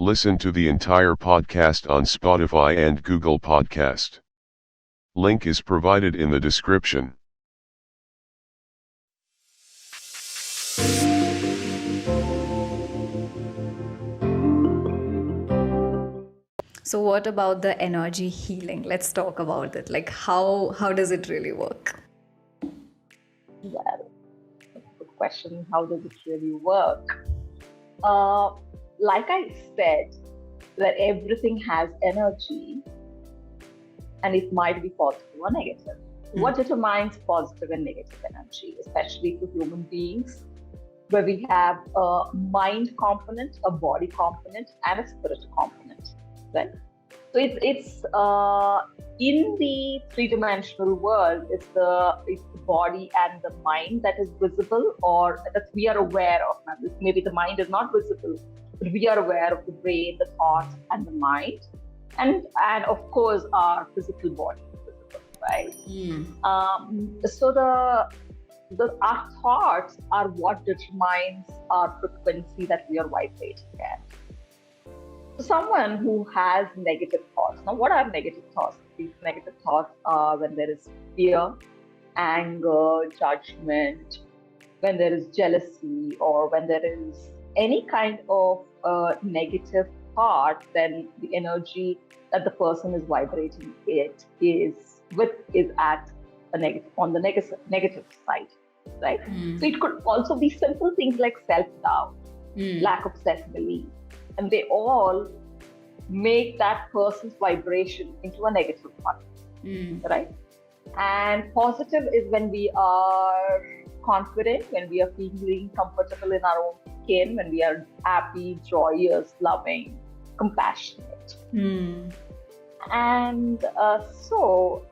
Listen to the entire podcast on Spotify and Google Podcast. Link is provided in the description. So what about the energy healing? Let's talk about it. Like how does it really work? Well, that's a good question. How does it really work? Uh, like I said, that everything has energy and it might be positive or negative. What determines positive and negative energy, especially for human beings, where we have a mind component, a body component, and a spirit component, right? So it's in the three-dimensional world, it's the body and the mind that is visible or that we are aware of. Now, maybe the mind is not visible, but we are aware of the brain, the thoughts, and the mind, and of course our physical body is visible, right? So the our thoughts are what determines our frequency that we are vibrating at. So someone who has negative thoughts. Now, what are negative thoughts? These negative thoughts are when there is fear, anger, judgment, when there is jealousy, or when there is any kind of negative thought, then the energy that the person is vibrating it is at a negative on the negative side, right? So it could also be simple things like self-doubt, lack of self-belief, and they all make that person's vibration into a negative one, right? And positive is when we are confident, when we are feeling comfortable in our own skin, when we are happy, joyous, loving, compassionate. And so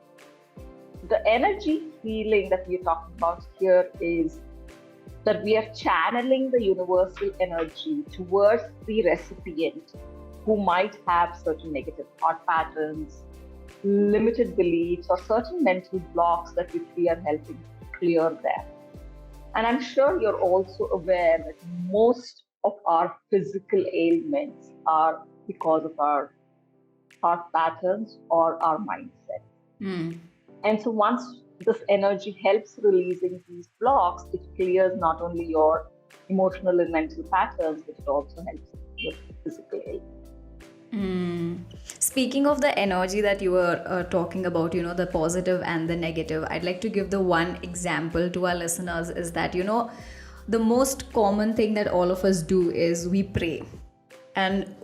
the energy healing that we're talking about here is that we are channeling the universal energy towards the recipient who might have certain negative thought patterns, limited beliefs, or certain mental blocks that which we are helping to clear them. And I'm sure you're also aware that most of our physical ailments are because of our thought patterns or our mindset. And so once this energy helps releasing these blocks, it clears not only your emotional and mental patterns, but it also helps with physical health. Speaking of the energy that you were talking about, the positive and the negative, I'd like to give the one example to our listeners is that, the most common thing that all of us do is we pray. And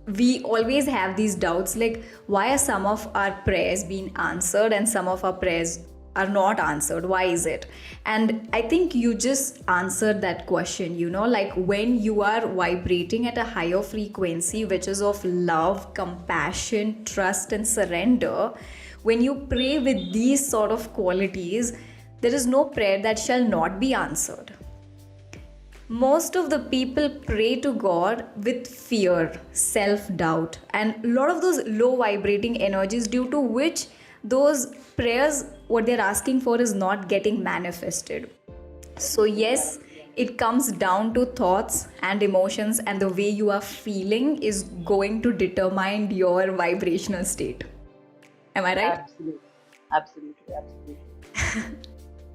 we always have these doubts like, why are some of our prayers being answered and some of our prayers are not answered? Why is it? And I think you just answered that question, like when you are vibrating at a higher frequency, which is of love, compassion, trust, and surrender, when you pray with these sort of qualities, there is no prayer that shall not be answered. Most of the people pray to God with fear, self-doubt, and a lot of those low vibrating energies due to which those prayers, what they're asking for is not getting manifested. So yes, it comes down to thoughts and emotions, and the way you are feeling is going to determine your vibrational state. Am I right? Absolutely.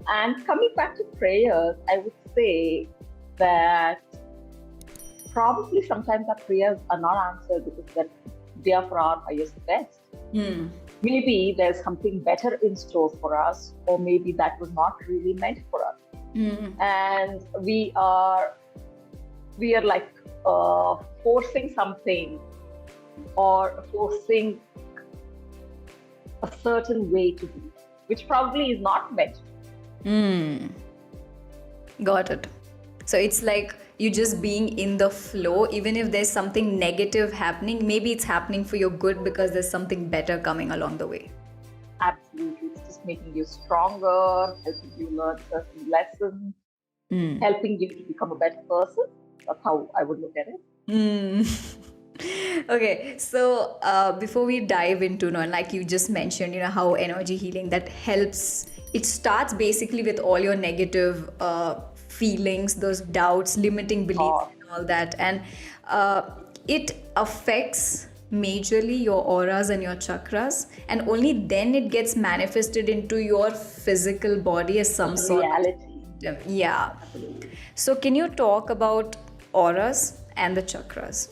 And coming back to prayers, I would say that probably sometimes our prayers are not answered because that they are for our highest best. Maybe there's something better in store for us, or maybe that was not really meant for us. And we are like forcing something or forcing a certain way to be, which probably is not meant. Got it. So it's like you just being in the flow, even if there's something negative happening, maybe it's happening for your good because there's something better coming along the way. Absolutely. It's just making you stronger, helping you learn certain lessons, helping you to become a better person. That's how I would look at it. Okay, so before we dive into, like you just mentioned, how energy healing that helps, it starts basically with all your negative feelings, those doubts, limiting beliefs, and all that, and it affects majorly your auras and your chakras, and only then it gets manifested into your physical body as some sort of Reality. symptom. Yeah. Absolutely. So can you talk about auras and the chakras?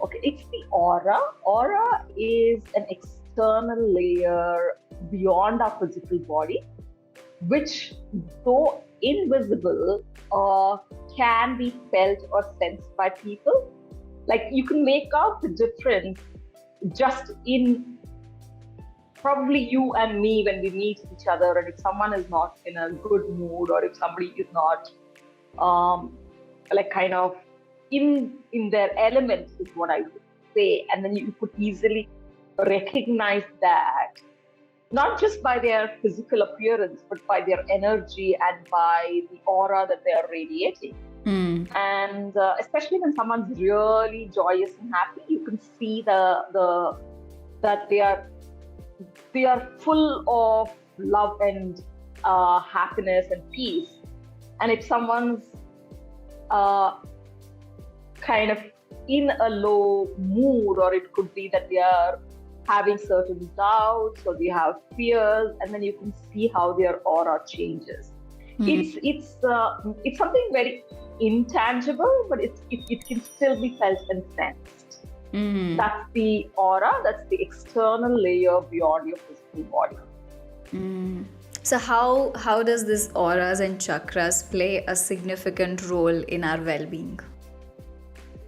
Okay, it's the aura. Aura is an external layer beyond our physical body, which, though invisible, can be felt or sensed by people. Like you can make out the difference just in probably you and me when we meet each other, and if someone is not in a good mood, or if somebody is not like kind of in their element, is what I would say, and then you could easily recognize that not just by their physical appearance, but by their energy and by the aura that they are radiating. And especially when someone's really joyous and happy, you can see that they are full of love and happiness and peace. And if someone's kind of in a low mood, or it could be that they are having certain doubts or they have fears, and then you can see how their aura changes. It's something very intangible, but it can still be felt and sensed. That's the aura. That's the external layer beyond your physical body. So how does this auras and chakras play a significant role in our well-being?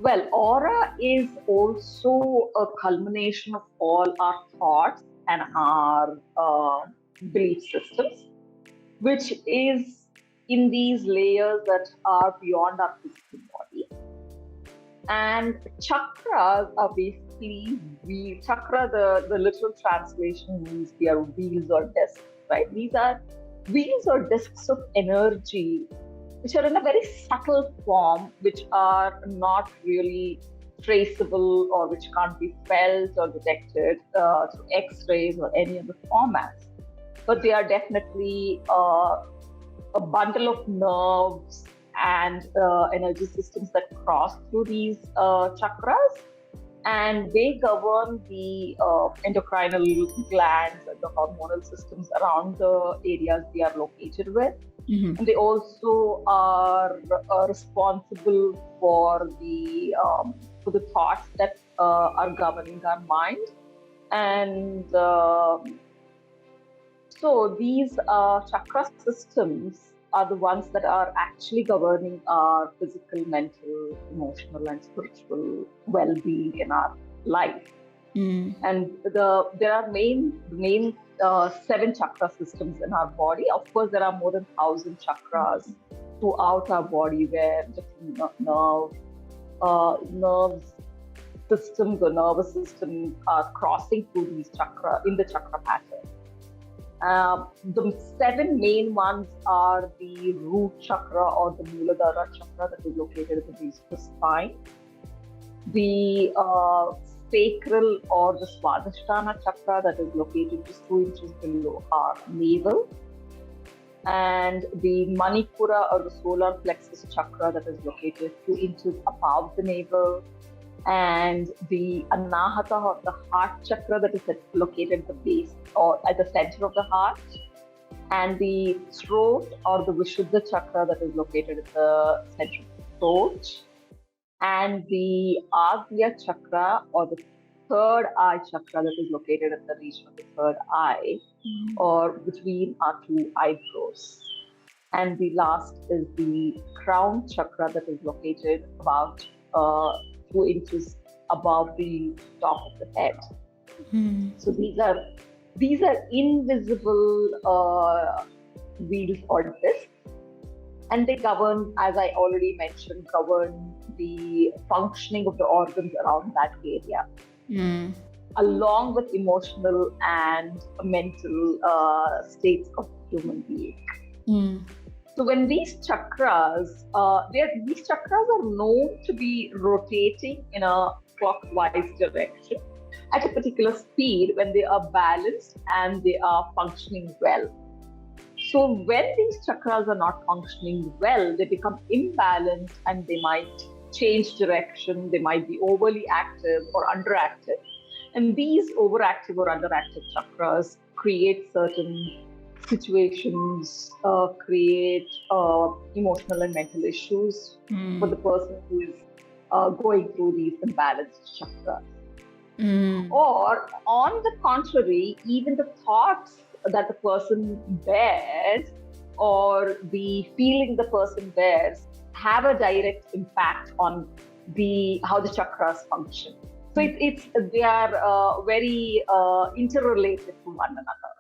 Well, aura is also a culmination of all our thoughts and our belief systems, which is in these layers that are beyond our physical body. And chakras are basically chakra, the literal translation means they are wheels or discs, right? These are wheels or discs of energy, which are in a very subtle form, which are not really traceable, or which can't be felt or detected through X-rays or any other formats. But they are definitely a bundle of nerves and energy systems that cross through these chakras, and they govern the endocrinal glands and the hormonal systems around the areas they are located with. And they also are responsible for the thoughts that are governing our mind. And so these chakra systems are the ones that are actually governing our physical, mental, emotional, and spiritual well-being in our life. And there are main 7 chakra systems in our body. Of course, there are more than 1,000 chakras throughout our body, where different nerves systems or nervous systems are crossing through these chakra in the chakra pattern. The 7 main ones are the root chakra, or the Muladhara chakra, that is located at the base of the spine. The sacral or the Swadhisthana chakra, that is located just 2 inches below our navel. And the Manipura or the solar plexus chakra, that is located 2 inches above the navel. And the Anahata, or the heart chakra, that is located at the base or at the center of the heart. And the throat, or the Vishuddha chakra, that is located at the center of the throat. And the Agya chakra, or the third eye chakra, that is located at the region of the third eye, or between our 2 eyebrows. And the last is the crown chakra, that is located about 2 inches above the top of the head. So these are invisible wheels or discs, and they govern, as I already mentioned, the functioning of the organs around that area, along with emotional and mental states of the human being. So when these chakras are known to be rotating in a clockwise direction at a particular speed when they are balanced and they are functioning well. So when these chakras are not functioning well, they become imbalanced and they might change direction. They might be overly active or underactive. And these overactive or underactive chakras create certain situations, create emotional and mental issues for the person who is going through these imbalanced chakras. Or, on the contrary, even the thoughts that the person bears or the feeling the person bears have a direct impact on how the chakras function. So they are very interrelated to one another.